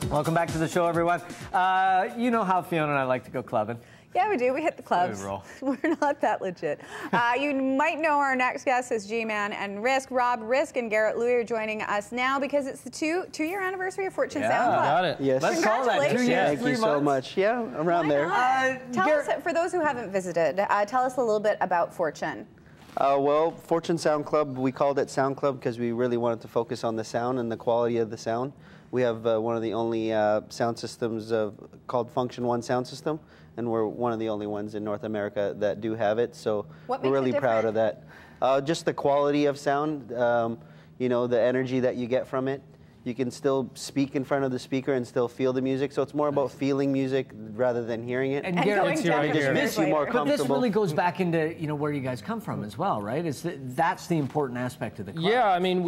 Welcome back to the show, everyone. You know how Fiona and I like to go clubbing. Yeah, we do. We hit the clubs. We're not that legit. You might know our next guest is G-Man and Rizk. Rob, Rizk, and Garrett Louis are joining us now because it's the two-year anniversary of Fortune Sound Club. Got it. Yes. Let's call that 2 years, Thank you so much. Yeah, around there. Tell us, for those who haven't visited, tell us a little bit about Fortune. Well, Fortune Sound Club, we called it Sound Club because we really wanted to focus on the sound and the quality of the sound. We have one of the only sound systems called Function One sound system, and we're one of the only ones in North America that do have it. So we're really proud of that. Just the quality of sound, you know, the energy that you get from it. You can still speak in front of the speaker and still feel the music. So it's more about feeling music rather than hearing it. And Garrett's right here. Makes you more comfortable. But this really goes back into where you guys come from as well, right? That's the important aspect of the club. Yeah, I mean,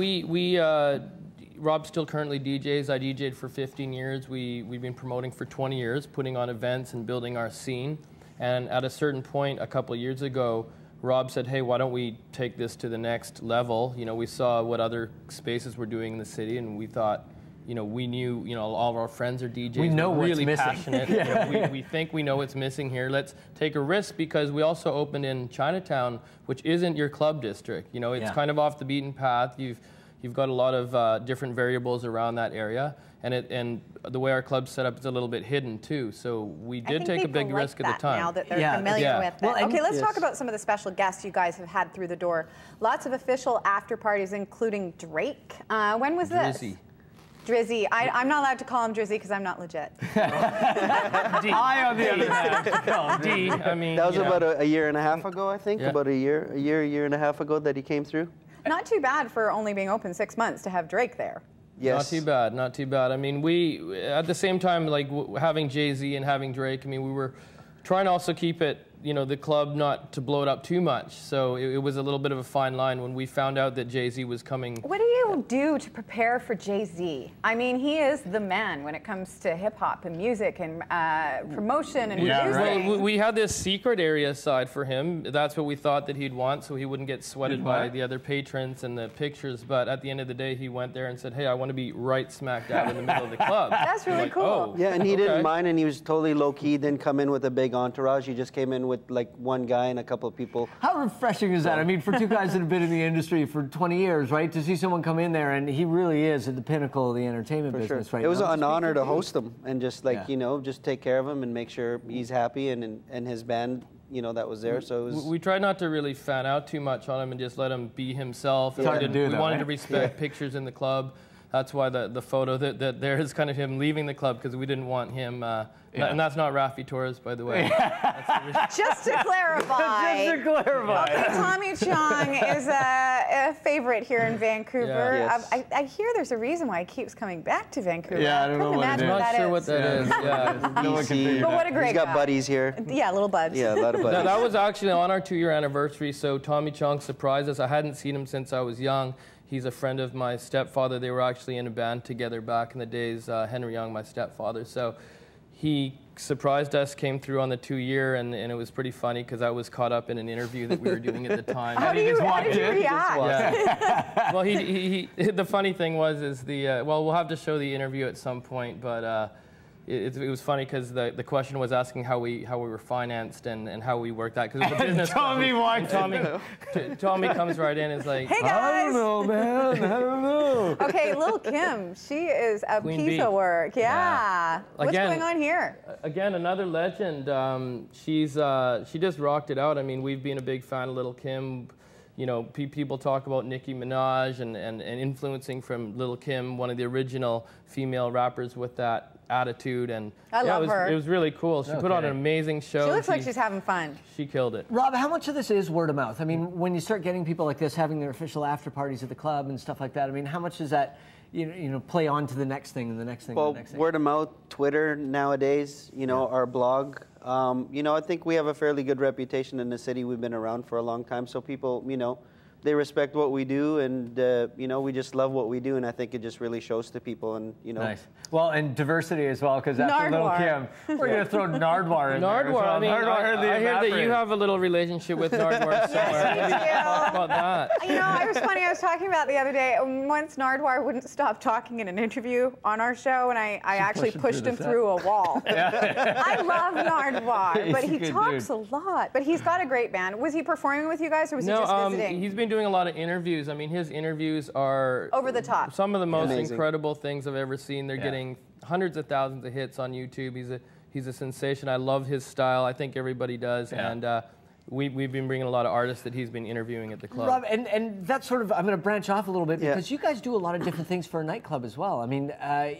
Rob still currently DJs. I DJed for 15 years. We've been promoting for 20 years, putting on events and building our scene. And at a certain point, a couple of years ago, Rob said, hey, why don't we take this to the next level? You know, we saw what other spaces were doing in the city, and we thought, you know, we knew, you know, all of our friends are DJs. We know we're what's really missing. passionate. Yeah. You know, we think we know what's missing here. Let's take a risk, because we also opened in Chinatown, which isn't your club district. You know, it's kind of off the beaten path. You've got a lot of different variables around that area, and the way our club's set up is a little bit hidden too. So we did take a big risk at the time. Now that they're familiar with it. Well, okay, let's talk about some of the special guests you guys have had through the door. Lots of official after parties, including Drake. When was this? Drizzy. I'm not allowed to call him Drizzy because I'm not legit. I, on the other hand. No, D. I mean, that was about a year and a half ago, I think. Yeah. About a year and a half ago that he came through. Not too bad for only being open 6 months to have Drake there. Yes. Not too bad, not too bad. I mean, we, at the same time, like having Jay-Z and having Drake, I mean, we were trying to also keep it, you know, the club not to blow it up too much. So it was a little bit of a fine line when we found out that Jay-Z was coming. What do you do to prepare for Jay-Z? I mean, he is the man when it comes to hip-hop and music and promotion and music. Well, we had this secret area aside for him. That's what we thought that he'd want, so he wouldn't get sweated by the other patrons and the pictures. But at the end of the day, he went there and said, hey, I want to be right smack dab in the middle of the club. That's really cool. Oh, yeah, and he didn't mind, and he was totally low-key. Didn't come in with a big entourage. He just came in with like one guy and a couple of people. How refreshing is that? I mean, for two guys that have been in the industry for 20 years, right? To see someone come in there, and he really is at the pinnacle of the entertainment business right now. It was an honor to host him and just like, you know, just take care of him and make sure he's happy and his band, you know, that was there. So it was... We tried not to really fan out too much on him and just let him be himself. It's hard to do that, we wanted to respect pictures in the club. That's why the photo that there is kind of him leaving the club, because we didn't want him, and that's not Rafi Torres, by the way. Just to clarify. Just to clarify. Okay, Tommy Chong is a favorite here in Vancouver. Yeah. Yes. I hear there's a reason why he keeps coming back to Vancouver. Yeah, I don't know what it is. I'm not sure what that is. Yeah. No one can figure it But out. what a great He's got guy. buddies here. Yeah, little buds. Yeah, a lot of buddies. That was actually on our 2-year anniversary, so Tommy Chong surprised us. I hadn't seen him since I was young. He's a friend of my stepfather. They were actually in a band together back in the days, Henry Young, my stepfather. So he surprised us, came through on the 2-year, and it was pretty funny because I was caught up in an interview that we were doing at the time. How did you react? Yeah. Well, the funny thing was, well, we'll have to show the interview at some point, but it was funny because the question was asking how we were financed and how we worked that, because it was a business. Tommy comes right in and is like, hey guys. I don't know, man. I don't know. Okay, Lil Kim, she is a piece of work. Yeah. What's going on here? Again, another legend. She just rocked it out. I mean, we've been a big fan of Lil Kim. You know, people talk about Nicki Minaj and influencing from Lil Kim, one of the original female rappers with that attitude, and I love her. It was really cool. She put on an amazing show. She looks like she's having fun. She killed it. Rob, how much of this is word of mouth? I mean, when you start getting people like this having their official after parties at the club and stuff like that, I mean, how much does that, you know, play on to the next thing and the next thing and the next thing? Word of mouth, Twitter nowadays, you know, our blog. You know, I think we have a fairly good reputation in the city. We've been around for a long time, so people, you know, they respect what we do, and you know, we just love what we do, and I think it just really shows to people, and you know. Nice. Well, and diversity as well, because after Little Kim, we're going to throw Nardwuar in there. Nardwuar, I mean, I hear that you have a little relationship with Nardwuar somewhere. Yes, Maybe talk about that. You know, it was funny. I was talking about the other day. Once Nardwuar wouldn't stop talking in an interview on our show, and I actually pushed him through a wall. I love Nardwuar, but he talks a lot. But he's got a great band. Was he performing with you guys, or was he just visiting? He's been doing a lot of interviews. I mean, his interviews are over the top. Some of the most incredible things I've ever seen. They're getting hundreds of thousands of hits on YouTube. He's a sensation. I love his style. I think everybody does. And we've been bringing a lot of artists that he's been interviewing at the club. Rob, and that's sort of, I'm going to branch off a little bit because you guys do a lot of different things for a nightclub as well. I mean,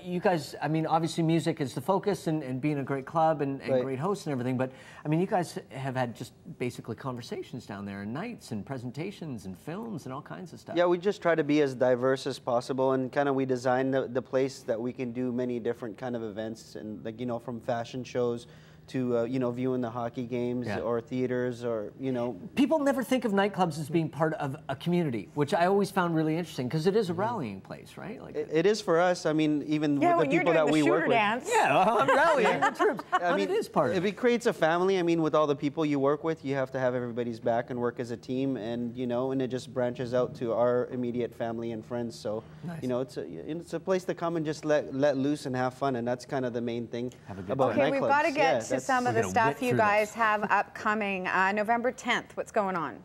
you guys, I mean, obviously music is the focus and being a great club and great hosts and everything, but I mean, you guys have had just basically conversations down there and nights and presentations and films and all kinds of stuff. Yeah, we just try to be as diverse as possible, and kind of we design the place that we can do many different kind of events, and like, you know, from fashion shows to, you know, viewing the hockey games or theaters, or, you know. People never think of nightclubs as being part of a community, which I always found really interesting, because it is a rallying place, right? Like, it is for us. I mean, even with the people that we work with. Yeah, I'm rallying the troops. I mean, it is part of it. It creates a family. I mean, with all the people you work with, you have to have everybody's back and work as a team, and, you know, and it just branches out to our immediate family and friends. So, you know, it's a place to come and just let loose and have fun, and that's kind of the main thing about nightclubs. Okay, we've got to get to some of the stuff you guys have upcoming. November 10th, what's going on?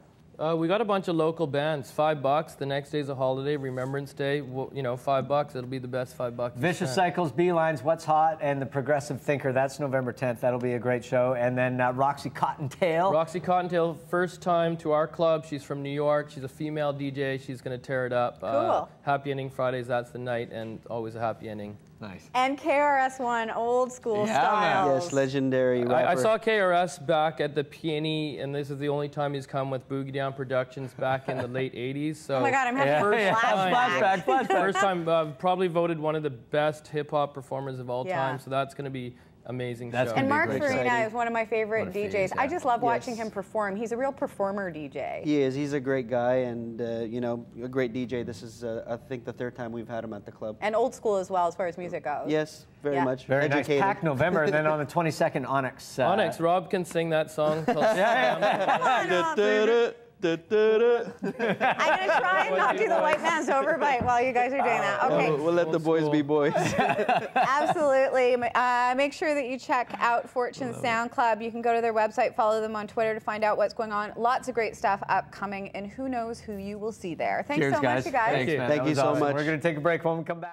We got a bunch of local bands. $5. The next day's a holiday, Remembrance Day. Well, you know, $5. It'll be the best $5. Vicious Cycles, Beelines, What's Hot, and The Progressive Thinker. That's November 10th. That'll be a great show. And then Roxy Cottontail. Roxy Cottontail, first time to our club. She's from New York. She's a female DJ. She's going to tear it up. Cool. Happy Ending Fridays, that's the night, and always a happy ending. Nice. And KRS-One, old school style. Yes, legendary rapper. I saw KRS back at the Peony, and this is the only time he's come with Boogie Down Productions back in the late 80s. So oh my God, I'm having flashback. First time, probably voted one of the best hip-hop performers of all time, so that's going to be amazing show. And Mark Farina is one of my favorite DJs. I just love watching him perform. He's a real performer DJ. He is. He's a great guy, and you know, a great DJ. This is, I think, the third time we've had him at the club. And old school as well, as far as music goes. Yes, very much. Very educated. Nice. Packed November, and then on the 22nd, Onyx. Onyx, Rob can sing that song. I'm going to try and not do the white man's overbite while you guys are doing that. Okay. We'll let the boys be boys. Absolutely. Make sure that you check out Fortune Sound Club. You can go to their website, follow them on Twitter to find out what's going on. Lots of great stuff upcoming, and who knows who you will see there. Thanks so much, you guys. Thank you so much. We're going to take a break when we come back.